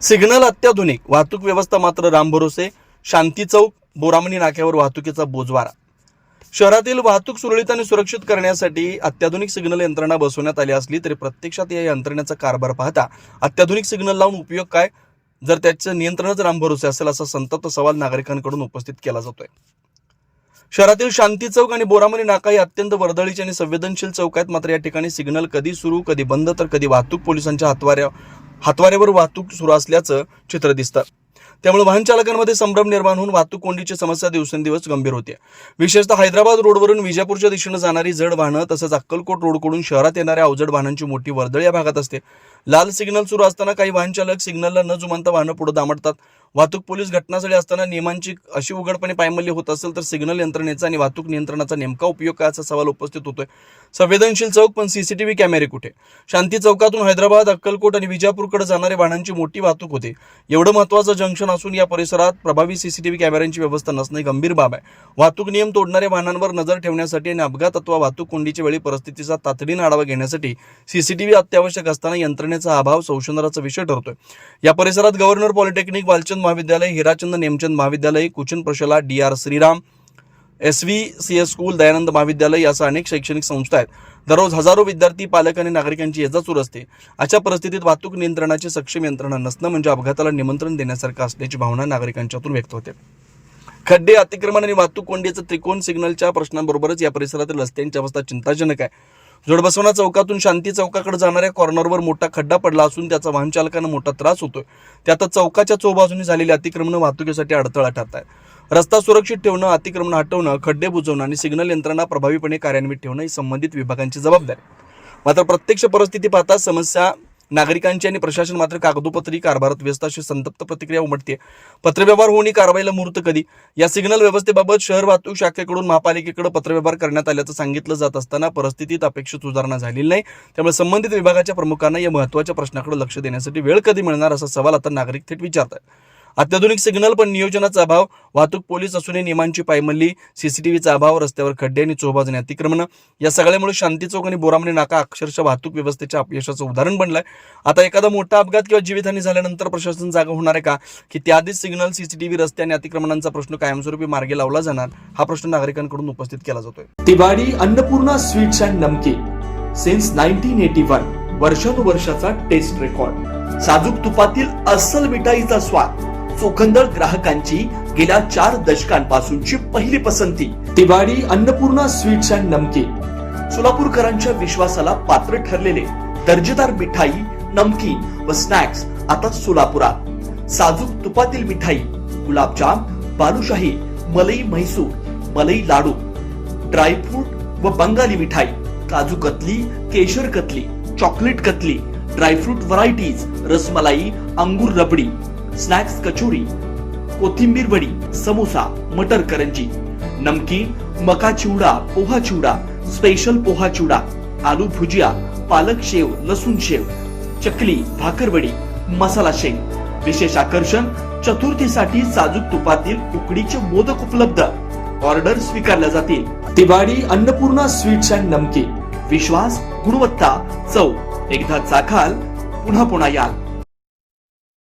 Signal अत्याधुनिक, वाहतूक व्यवस्था मात्र रामभरोसे. शांती चौक, बोरामणी नाक्यावर वाहतुकीचा बोजवारा. शहरातील वाहतूक सुरळीत आणि सुरक्षित करण्यासाठी अत्याधुनिक सिग्नल यंत्रणा बसवण्यात आली असली तरी प्रत्यक्षात या यंत्रणेचा कारभार पाहता अत्याधुनिक सिग्नल लावून उपयोग काय, जर त्याचं नियंत्रणच रामभरोसे असेल असा संतप्त सवाल नागरिकांकडून उपस्थित केला जातोय. शहरातील शांती चौक आणि बोरामणी नाका हे अत्यंत वर्दळीचे आणि संवेदनशील चौक आहेत. मात्र या ठिकाणी सिग्नल कधी सुरू, कधी बंद, तर कधी वाहतूक पोलिसांच्या हातवाऱ्यावर वाहतूक सुरू असल्याचं चित्र दिसतं. त्यामुळे वाहन चालकांमध्ये संभ्रम निर्माण होऊन वाहतूक कोंडीची समस्या दिवसेंदिवस गंभीर होते. विशेषतः हैदराबाद रोडवरून विजापूरच्या दिशेने जाणारी जड वाहनं तसंच अक्कलकोट रोडकडून शहरात येणाऱ्या अवजड वाहनांची मोठी वर्दळ या भागात असते. लाल सिग्नल सुरू असताना काही वाहन चालक सिग्नलला न जुमानता वाहनं पुढे दामडतात. वाहतूक पोलीस घटनास्थळी असताना नियमांची अशी उघडपणे पायमल्ली होत असेल तर सिग्नल यंत्रणेचा आणि वाहतूक नियंत्रणाचा नेमका उपयोग काय असा सवाल उपस्थित होतोय. संवेदनशील चौक पण सीसीटीव्ही कॅमेरे कुठे? शांती चौकातून हैदराबाद, अक्कलकोट आणि विजापूरकडे जाणाऱ्या वाहनांची मोठी वाहतूक होते. एवढं महत्त्वाचं जंक्शन असून या परिसरात प्रभावी सीसीटीव्ही कॅमेऱ्यांची व्यवस्था नसणे गंभीर बाब आहे. वाहतूक नियम तोडणाऱ्या वाहनांवर नजर ठेवण्यासाठी आणि अपघात अथवा वाहतूक कोंडीच्या वेळी परिस्थितीचा तातडीने आढावा घेण्यासाठी सीसीटीव्ही अत्यावश्यक असताना यंत्रणेचा अभाव संशोधनाचा विषय ठरतोय. या परिसरात गव्हर्नर पॉलिटेक्निक, वालचंद महाविद्यालय, हिराचंद नेमचंद महाविद्यालय, कुचन प्रशाला, DR Shriram, SVCS school, Dayanand महाविद्यालय यासह अनेक शैक्षणिक संस्था आहेत. दररोज हजारो विद्यार्थी, पालक आणि नागरिकांची ये-जा सुरू असते. अशा परिस्थितीत वाहतूक नियंत्रणाची सक्षम यंत्रणा नसणं म्हणजे अपघाताला निमंत्रण देण्यासारखं असल्याची भावना नागरिकांच्यातून व्यक्त होते. खड्डे, अतिक्रमण आणि वाहतूक कोंडीचं त्रिकोण सिग्नलच्या प्रश्नांबरोबरच या परिसरातील रस्त्यांची अवस्था चिंताजनक आहे. जोडबसवणा चौकातून शांती चौकाकडे जाणाऱ्या कॉर्नरवर मोठा खड्डा पडला असून त्याचा वाहन चालकांना मोठा त्रास होतोय. त्यातच चौकाच्या चौबाजूनी झालेली अतिक्रमण वाहतुकीसाठी अडथळा ठरत आहे. रस्ता सुरक्षित ठेवणं, अतिक्रमण हटवणं, खड्डे बुजवणं आणि सिग्नल यंत्रणा प्रभावीपणे कार्यान्वित ठेवणं ही संबंधित विभागांची जबाबदारी. मात्र प्रत्यक्ष परिस्थिती पाहता समस्या नागरिकांची आणि प्रशासन मात्र कागदोपत्री कारभारात व्यस्त अशी संतप्त प्रतिक्रिया उमटते. पत्रव्यवहार होऊन कारवाईला मुहूर्त कधी? या सिग्नल व्यवस्थेबाबत शहर वाहतूक शाखेकडून महापालिकेकडे पत्रव्यवहार करण्यात आल्याचं सांगितलं जात असताना परिस्थितीत अपेक्षित सुधारणा झालेली नाही. त्यामुळे संबंधित विभागाच्या प्रमुखांना या महत्त्वाच्या प्रश्नाकडे लक्ष देण्यासाठी वेळ कधी मिळणार असा सवाल आता नागरिक थेट विचारतात. अत्याधुनिक सिग्नल पण नियोजनाचा अभाव, वाहतूक पोलीस असूनही नियमांची पायमल्ली, सीसीटीव्हीचा अभाव, रस्त्यावर खड्डे आणि चोबाजणी अतिक्रमण या सगळ्यामुळे शांती चौक आणि बोरामणी नाका अक्षरशः वाहतूक व्यवस्थेच्या अपयशाचं उदाहरण बनलंय. आता एखादा मोठा अपघात किंवा जीवितहानी झाल्यानंतर प्रशासन जागा होणार आहे का, की त्याआधीच सिग्नल, सीसीटीव्ही, रस्ते आणि अतिक्रमणांचा प्रश्न कायमस्वरूपी मार्गी लावला जाणार, हा प्रश्न नागरिकांकडून उपस्थित केला जातोय. तिवारी अन्नपूर्णा स्वीट्स अँड नमकीन सिन्स 1981, वर्षानुवर्षाचा टेस्ट रेकॉर्ड. साजूक तुपातील अस्सल मिठाईचा स्वाद, चोखंदळ ग्राहकांची गेल्या 4 दशकांपासूनची पहिली पसंती. तिवारी अन्नपूर्णा स्वीट्स अँड नमकीन, सोलापूरकरांच्या विश्वासाला पात्र ठरलेले दर्जेदार मिठाई, नमकीन व स्नॅक्स आता सोलापुरात. साजूक तुपातील मिठाई, गुलाबजाम, बालुशाही, मलई म्हैसूर, मलई लाडू, ड्रायफ्रूट व बंगाली मिठाई, काजू कतली, केशर katli, chocolate katli, dry fruit varieties, rasmalai, अंगूर रबडी, स्नॅक्स कचोरी, कोथिंबीर वडी, समोसा, मटर करंजी, नमकीन, मका चिवडा, पोहा चिवडा, स्पेशल पोहा चिवडा, आलू भुजिया, पालक शेव, लसूण शेव, चकली, भाकरवडी, मसाला शेंग. विशेष आकर्षण, चतुर्थीसाठी साजूक तुपातील उकडीचे मोदक उपलब्ध. ऑर्डर स्वीकारल्या जातील. तिवारी अन्नपूर्णा स्वीट्स अँड नमकीन, विश्वास, गुणवत्ता, चव. एकदा चाखाल पुन्हा पुन्हा याल.